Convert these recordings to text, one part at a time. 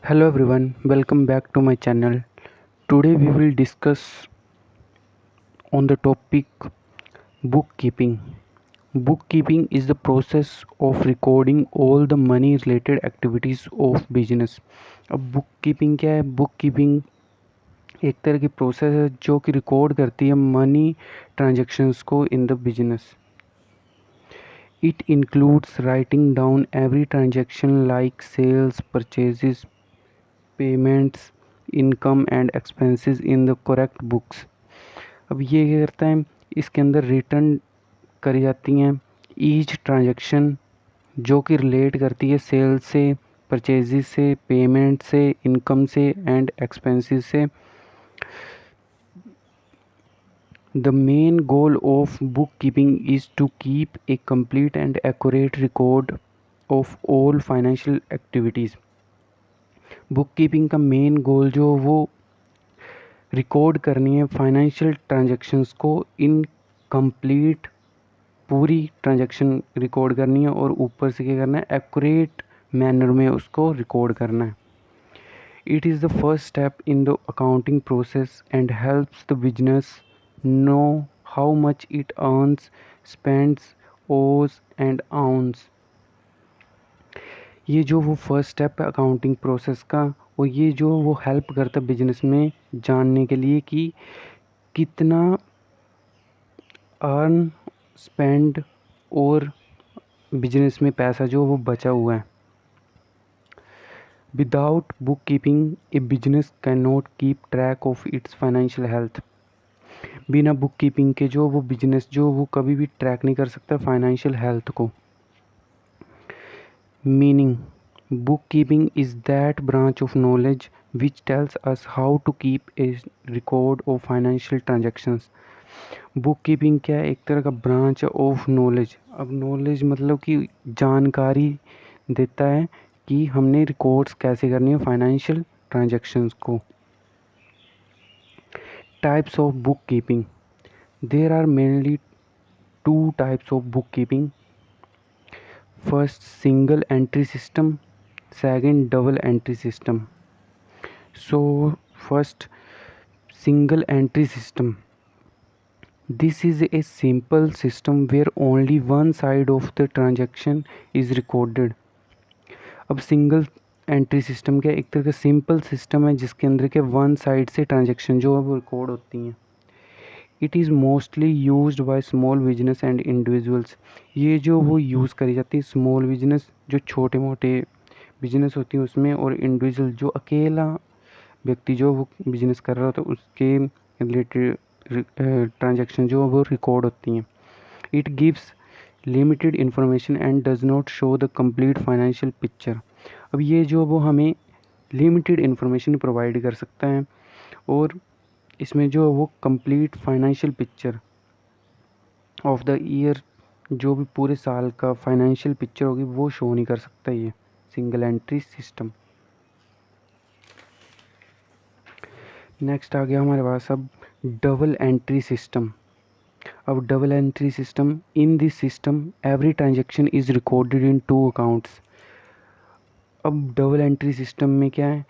Hello everyone, welcome back to my channel. Today we will discuss on the topic bookkeeping. Bookkeeping is the process of recording all the money related activities of business. अब bookkeeping क्या है? Bookkeeping एक तरह की process है जो कि record करती है मनी ट्रांजैक्शंस को in the business. It includes writing down every transaction like sales, purchases, payments, income and expenses in the correct books. अब ये क्या करता है, इसके अंदर रिटर्न करी जाती हैं ईच ट्रांजैक्शन जो कि रिलेट करती है सेल्स से, परचेजेस से, पेमेंट से, इनकम से एंड एक्सपेंसेस से. The main goal of book keeping is to keep a complete and accurate record of all financial activities. Book keeping का मेन गोल जो वो रिकॉर्ड करनी है फाइनेंशियल ट्रांजैक्शंस को इन कंप्लीट, पूरी ट्रांजैक्शन रिकॉर्ड करनी है और ऊपर से क्या करना है, एक्यूरेट मैनर में उसको रिकॉर्ड करना है. It is the first step in the accounting process and helps the business know how much it earns, spends, ओज एंड आउंस. ये जो वो फर्स्ट स्टेप है अकाउंटिंग प्रोसेस का, और ये जो वो हेल्प करता है बिजनेस में जानने के लिए कि कितना अर्न, स्पेंड और बिजनेस में पैसा जो वो बचा हुआ है. Without book keeping A business can not keep track of its financial health. बिना बुक कीपिंग के जो वो बिजनेस जो वो कभी भी ट्रैक नहीं कर सकता फाइनेंशियल हेल्थ को. Meaning, book keeping is that branch of knowledge which tells us how to keep a record of financial transactions. Book keeping क्या है, एक तरह का ब्रांच ऑफ नॉलेज. अब नॉलेज मतलब कि जानकारी देता है कि हमने रिकॉर्ड्स कैसे करनी है फाइनेंशियल ट्रांजैक्शंस को. Types of book keeping. There are mainly two types of book keeping. First, single entry system. Second, double entry system. So first, single entry system. This is a simple system where only one side of the transaction is recorded. अब single entry system क्या, एक तरह का simple system है जिसके अंदर के one side से ट्रांजैक्शन जो है वो रिकॉर्ड होती हैं. It is mostly used by small business and individuals. ये जो वो यूज़ करी जाती है स्मॉल बिजनेस, जो छोटे मोटे बिजनेस होती हैं उसमें, और इंडिविजुअल जो अकेला व्यक्ति जो वो बिजनेस कर रहा होता है उसके रिलेटेड ट्रांजैक्शन जो वो रिकॉर्ड होती हैं. It gives limited information and does not show the complete financial picture. अब ये जो वो हमें लिमिटेड इंफॉर्मेशन प्रोवाइड कर सकता है और इसमें जो वो complete financial picture of the year, जो भी पूरे साल का फाइनेंशियल पिक्चर होगी वो शो नहीं कर सकता ये सिंगल एंट्री सिस्टम. नेक्स्ट आ गया हमारे पास अब डबल एंट्री सिस्टम. अब double entry system, in this system every transaction is recorded in two accounts. अब डबल एंट्री सिस्टम में क्या है,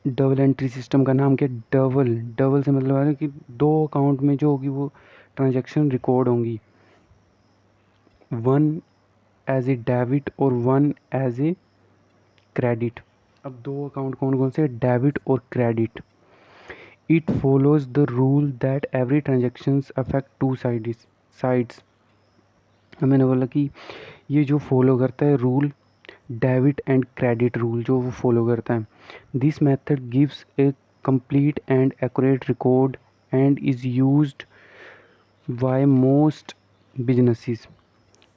डबल एंट्री सिस्टम का नाम क्या है, डबल. डबल से मतलब है कि दो अकाउंट में जो होगी वो ट्रांजेक्शन रिकॉर्ड होंगी, वन एज ए डेबिट और वन एज ए क्रेडिट. अब दो अकाउंट कौन कौन से, डेबिट और credit. It follows the rule that every transactions affect two sides. मैंने बोला कि ये जो फॉलो करता है rule, debit and credit rule जो वो फॉलो करता है. This method gives A complete and accurate record and is used by most businesses.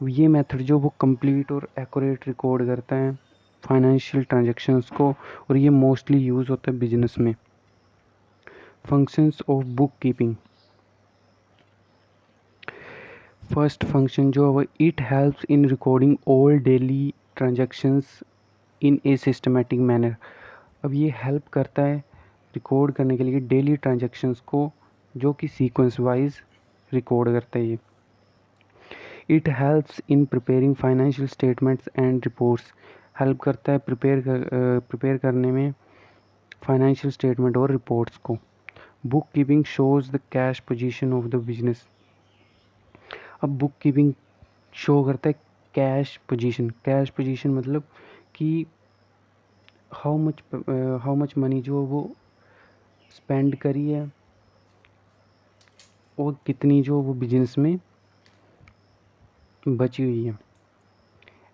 ये मेथड जो वो कंप्लीट और एक्यूरेट रिकॉर्ड करता है फाइनेंशियल ट्रांजैक्शंस को, और ये मोस्टली यूज़ होता है बिजनेस में. Functions of book keeping. First function जो है it helps in recording all daily transactions in a systematic manner. अब ये हेल्प करता है रिकॉर्ड करने के लिए डेली ट्रांजैक्शंस को जो कि सीक्वेंस वाइज रिकॉर्ड करता है ये. It helps in preparing financial statements and reports. Help करता है प्रिपेयर करने में फाइनेंशियल स्टेटमेंट और रिपोर्ट्स को। Book keeping shows the cash position of the business. अब बुक कीपिंग शो करता है कैश पोजीशन मतलब कि हाउ मच मनी जो वो स्पेंड करी है और कितनी जो वो बिजनेस में बची हुई है।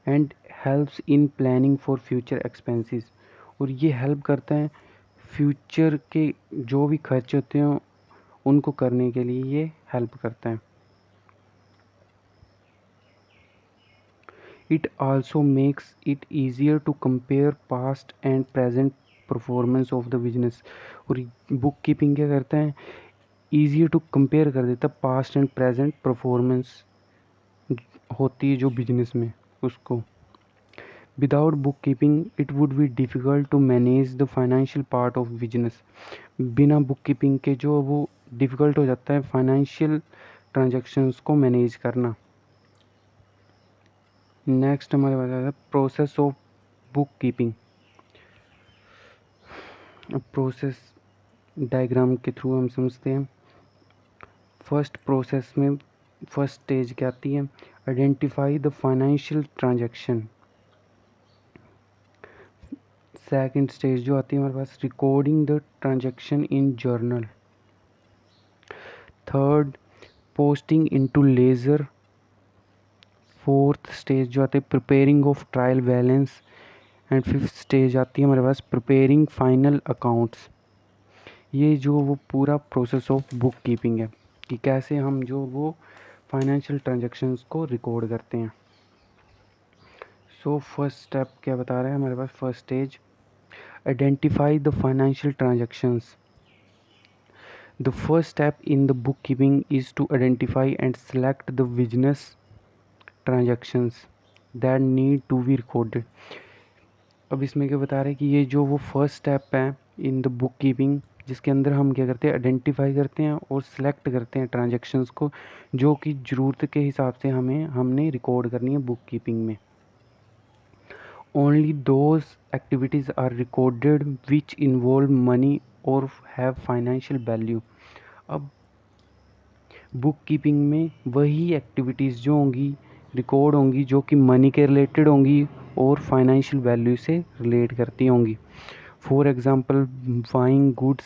And helps in planning for future expenses. और ये हेल्प करता है फ्यूचर के जो भी खर्च होते हैं उनको करने के लिए ये हेल्प करता है। It also makes it easier to compare past and present performance of the business. और बुक कीपिंग क्या करता है, ईजियर टू कंपेयर कर देता पास्ट एंड प्रेजेंट परफॉर्मेंस होती है जो बिजनेस में उसको। Without book keeping it would be difficult to manage the financial part of business. बिना बुक कीपिंग के जो वो डिफ़िकल्ट हो जाता है फाइनेंशियल ट्रांजैक्शंस को मैनेज करना। नेक्स्ट हमारे पास आता है प्रोसेस ऑफ बुक कीपिंग। अब प्रोसेस डायग्राम के थ्रू हम समझते हैं। फर्स्ट प्रोसेस में फर्स्ट स्टेज क्या आती है, identify the financial transaction. Second stage जो आती है हमारे पास, recording the transaction in journal. Third, posting into ledger. Fourth stage जो आती है, preparing of trial balance. And fifth stage आती है हमारे पास, प्रिपेयरिंग फाइनल अकाउंट्स। ये जो वो पूरा प्रोसेस ऑफ बुक कीपिंग है कि कैसे हम जो वो फाइनेंशियल ट्रांजैक्शंस को रिकॉर्ड करते हैं। सो फर्स्ट स्टेप क्या बता रहा है हमारे पास, first stage, identify the financial transactions. The first step in the bookkeeping is to identify and select the business transactions that need to be recorded. अब इसमें क्या बता रहे हैं कि ये जो वो फर्स्ट स्टेप है इन द बुक कीपिंग, जिसके अंदर हम क्या करते हैं, आइडेंटिफाई करते हैं और सिलेक्ट करते हैं ट्रांजैक्शंस को जो कि ज़रूरत के हिसाब से हमने रिकॉर्ड करनी है बुक कीपिंग में। Only those activities are recorded which involve money और हैव फाइनेंशियल वैल्यू। अब बुक कीपिंग में वही एक्टिविटीज़ जो होंगी रिकॉर्ड होंगी जो कि मनी के रिलेटेड होंगी और फाइनेंशियल वैल्यू से रिलेट करती होंगी। For example buying goods,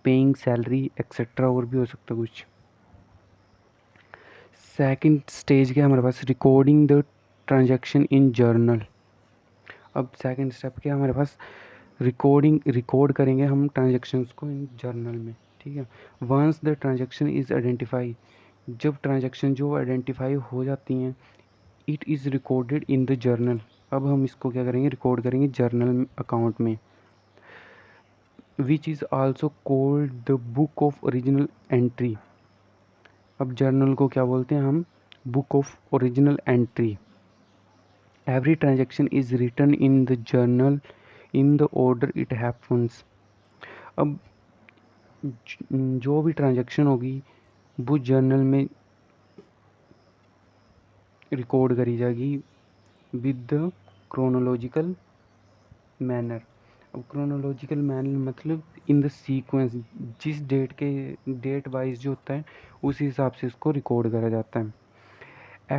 paying salary etcetera, और भी हो सकता है कुछ। सेकंड स्टेज क्या है हमारे पास, recording the transaction in journal. अब सेकंड स्टेप क्या है हमारे पास, रिकॉर्ड करेंगे हम ट्रांजैक्शंस को इन जर्नल में। ठीक है, once the transaction is identify, जब ट्रांजैक्शन जो आइडेंटिफाई हो जाती हैं, it is recorded in the journal. अब हम इसको क्या करेंगे, रिकॉर्ड करेंगे जर्नल अकाउंट में, which is also called the book of original entry. अब जर्नल को क्या बोलते हैं हम, book of original entry. Every transaction is written in the journal in the order it happens. अब जो भी ट्रांजैक्शन होगी वो जर्नल में रिकॉर्ड करी जाएगी विद द क्रोनोलॉजिकल मैनर। अब क्रोनोलॉजिकल मैनर मतलब इन द सीक्वेंस, जिस डेट वाइज जो होता है उस हिसाब से इसको रिकॉर्ड करा जाता है।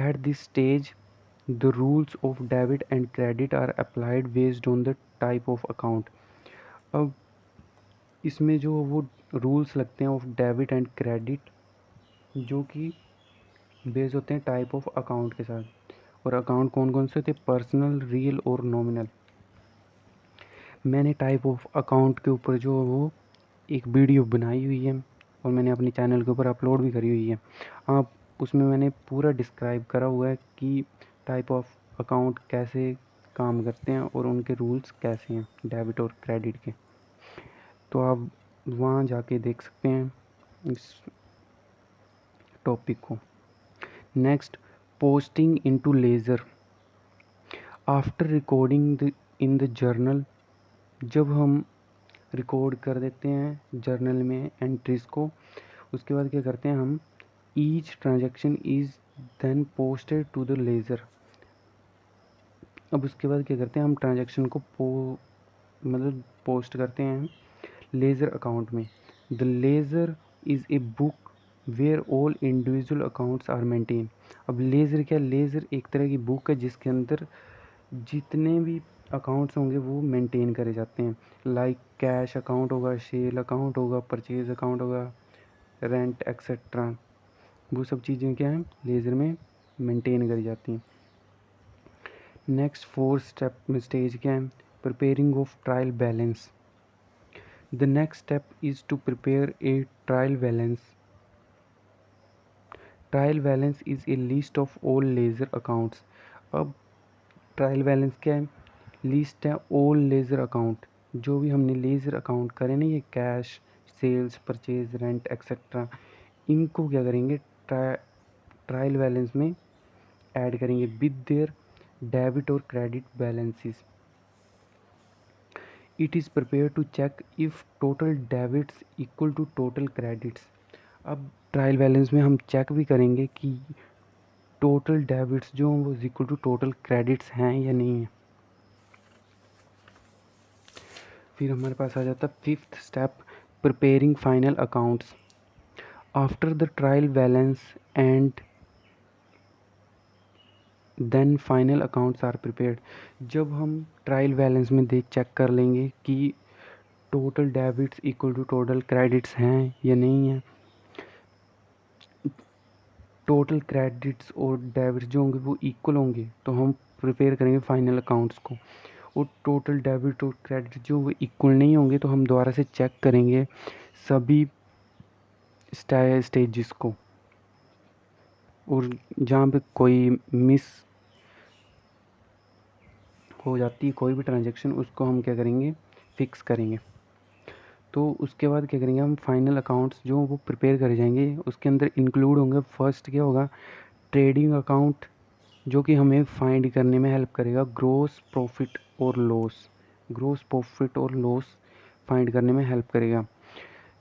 At this stage the rules of debit and credit are applied based on the type of account. अब इसमें जो वो रूल्स लगते हैं ऑफ डेबिट एंड क्रेडिट जो कि बेस होते हैं टाइप ऑफ अकाउंट के साथ। और अकाउंट कौन कौन से होते हैं, पर्सनल, रियल और नॉमिनल। मैंने टाइप ऑफ अकाउंट के ऊपर जो वो एक वीडियो बनाई हुई है और मैंने अपने चैनल के ऊपर अपलोड भी करी हुई है। आप उसमें मैंने पूरा डिस्क्राइब करा हुआ है कि टाइप ऑफ अकाउंट कैसे काम करते हैं और उनके रूल्स कैसे हैं डेबिट और क्रेडिट के। तो आप वहाँ जाके देख सकते हैं इस टॉपिक को। Next, posting into laser. After recording in the journal, जब हम रिकॉर्ड कर देते हैं जर्नल में एंट्रीज को, उसके बाद क्या करते हैं हम, each transaction is then posted to the ledger. अब उसके बाद क्या करते हैं, हम ट्रांजैक्शन को मतलब पोस्ट करते हैं लेज़र अकाउंट में। The ledger is a book where all individual accounts are maintain. अब लेज़र क्या, लेज़र एक तरह की बुक है जिसके अंदर जितने भी अकाउंट्स होंगे वो मेंटेन करे जाते हैं। लाइक कैश अकाउंट होगा, सेल अकाउंट होगा, परचेज अकाउंट होगा, रेंट एक्सेट्रा, वो सब चीज़ें क्या हैं लेज़र में मेंटेन करी जाती हैं। नेक्स्ट 4 स्टेप में स्टेज क्या है, preparing of trial balance. The next step is to prepare a trial balance. Trial balance is a list of all ledger accounts. अब ट्रायल बैलेंस क्या है, लिस्ट है ऑल लेज़र अकाउंट, जो भी हमने लेज़र अकाउंट करे ना, ये cash, sales, purchase, rent etcetera, इनको क्या करेंगे ट्रायल बैलेंस में ऐड करेंगे विद देयर डेबिट और credit balances. It is prepare to check if total debits equal to total credits. अब ट्रायल बैलेंस में हम चेक भी करेंगे कि टोटल डेबिट्स जो हैं वो इक्वल टू टोटल क्रेडिट्स हैं या नहीं है। फिर हमारे पास आ जाता है 5th step, preparing final accounts. After the trial balance and then final accounts are prepared. जब हम ट्रायल बैलेंस में देख चेक कर लेंगे कि total debits equal to total credits हैं या नहीं है, टोटल क्रेडिट्स और डेबिट्स जो होंगे वो इक्वल होंगे तो हम प्रिपेयर करेंगे फाइनल अकाउंट्स को। और टोटल डेबिट और क्रेडिट जो वो इक्वल नहीं होंगे तो हम दोबारा से चेक करेंगे सभी स्टेजेस को, और जहाँ पे कोई मिस हो जाती है कोई भी ट्रांजेक्शन, उसको हम क्या करेंगे, फिक्स करेंगे। तो उसके बाद क्या करेंगे, हम फाइनल अकाउंट्स जो वो प्रिपेयर करे जाएंगे उसके अंदर इंक्लूड होंगे। फर्स्ट क्या होगा, ट्रेडिंग अकाउंट, जो कि हमें फाइंड करने में हेल्प करेगा ग्रोस प्रॉफिट और लॉस। ग्रोस प्रॉफिट और लॉस फाइंड करने में हेल्प करेगा।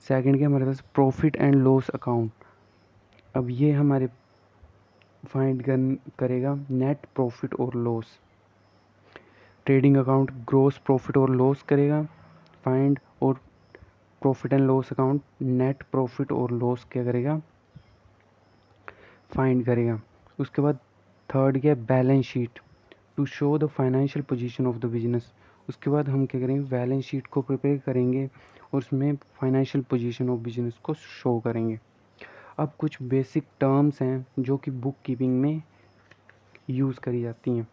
सेकंड क्या हमारे पास, प्रॉफिट एंड लॉस अकाउंट। अब ये हमारे फाइंड करेगा नेट प्रॉफिट और loss. Trading account gross profit और लॉस करेगा फाइंड, और profit and loss account net profit और लॉस क्या करेगा, फाइंड करेगा। उसके बाद थर्ड क्या है, balance sheet, to show the financial position of the business. उसके बाद हम क्या करेंगे, बैलेंस शीट को प्रिपेयर करेंगे और उसमें फाइनेंशियल पोजीशन ऑफ बिजनेस को शो करेंगे। अब कुछ बेसिक टर्म्स हैं जो कि बुक कीपिंग में यूज़ करी जाती हैं।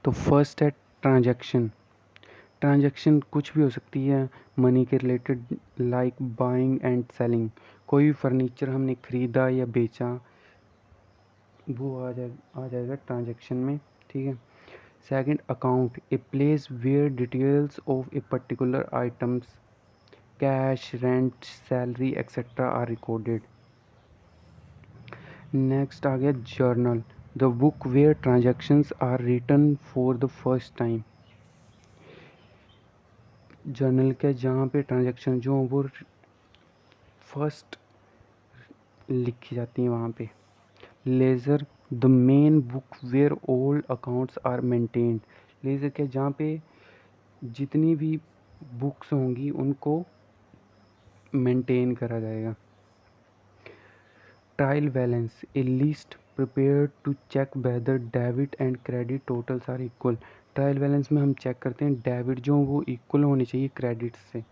तो फर्स्ट है ट्रांजैक्शन। ट्रांजैक्शन कुछ भी हो सकती है मनी के related, like buying and selling. कोई भी फर्नीचर हमने ख़रीदा या बेचा वो आ जाएगा ट्रांजैक्शन में, ठीक है। Second, account, a place where details of a particular items, cash, rent, salary etcetera are recorded. Next आ गया journal, the book where transactions are written for the first time. Journal के जहाँ पे ट्रांजैक्शन जो वो फर्स्ट लिखी जाती हैं वहाँ पे। Ledger, the main book where all accounts are maintained. Ledger के जहाँ पे जितनी भी बुक्स होंगी उनको मेंटेन करा जाएगा। Trial balance, a list prepare to check whether debit and credit totals are equal. Trial balance में हम चेक करते हैं डेबिट जो वो इक्वल होने चाहिए क्रेडिट से।